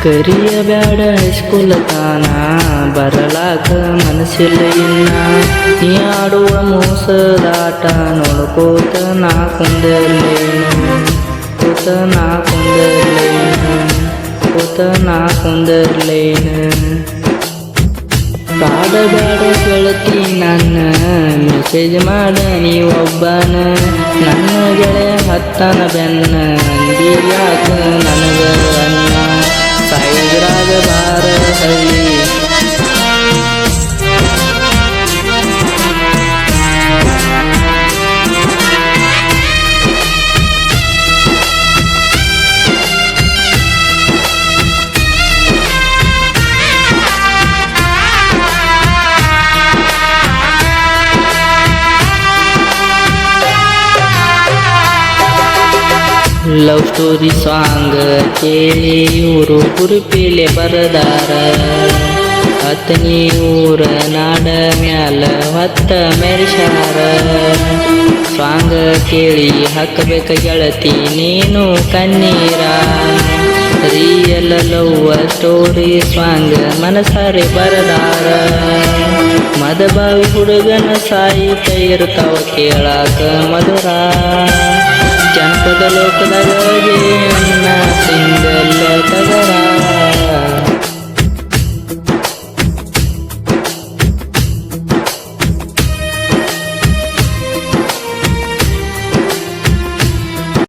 ಕರಿಯಬ್ಯಾಡ high school ತಾನ ಬರಲಾಕ ಮನಸ್ಸಿಲ್ಲ ಇನ್ನ ನೀ ಆಡುವ ಮೋಸದಾಟ ನೋಡ್ಕೋತ ನಾ ಕುಂದರ್ಲೇನು ಕೂತ ನಾ ಕುಂದರ್ಲೇನು ಕಾಡಬ್ಯಾಡ ಗೆಳತಿ ನನ್ನ ಮೆಸೇಜ್ ಮಾಡ ನೀವೊಬ್ಬನ ನನ್ನ ಗೆಳೆಯ ಹತ್ತನ ಬೆನ್ನ ಅಂದಿಯಾಕ ನನಗ ಅನ್ನ ಸಾಯಿದ್ರಾಗ ಬಾರ ಹಳ್ಳಿ ಲವ್ ಸ್ಟೋರಿ ಸಾಂಗ್ ಕೇಳಿ ಇವರು ಗುರುಪಿಲೆ ಬರದಾರ ಹತ್ತನೇ ಊರ ನಾಡ ಮ್ಯಾಲ ಹೊತ್ತ ಮೆರಿಸಾರ ಸಾಂಗ್ ಕೇಳಿ ಹಾಕಬೇಕ ಗೆಳತಿ ನೀನು ಕಣ್ಣೀರ ರಿಯಲ್ ಲವ್ ಸ್ಟೋರಿ ಸಾಂಗ್ ಮನಸಾರೆ ಬರದಾರ ಮದಬಾವಿ ಹುಡುಗನ ಸಾಹಿತ್ಯ ಇರ್ತಾವ ಕೇಳಾಕ ಮಧುರ ಜನಪದ ಲೋಕದಾಗ ನನ್ನ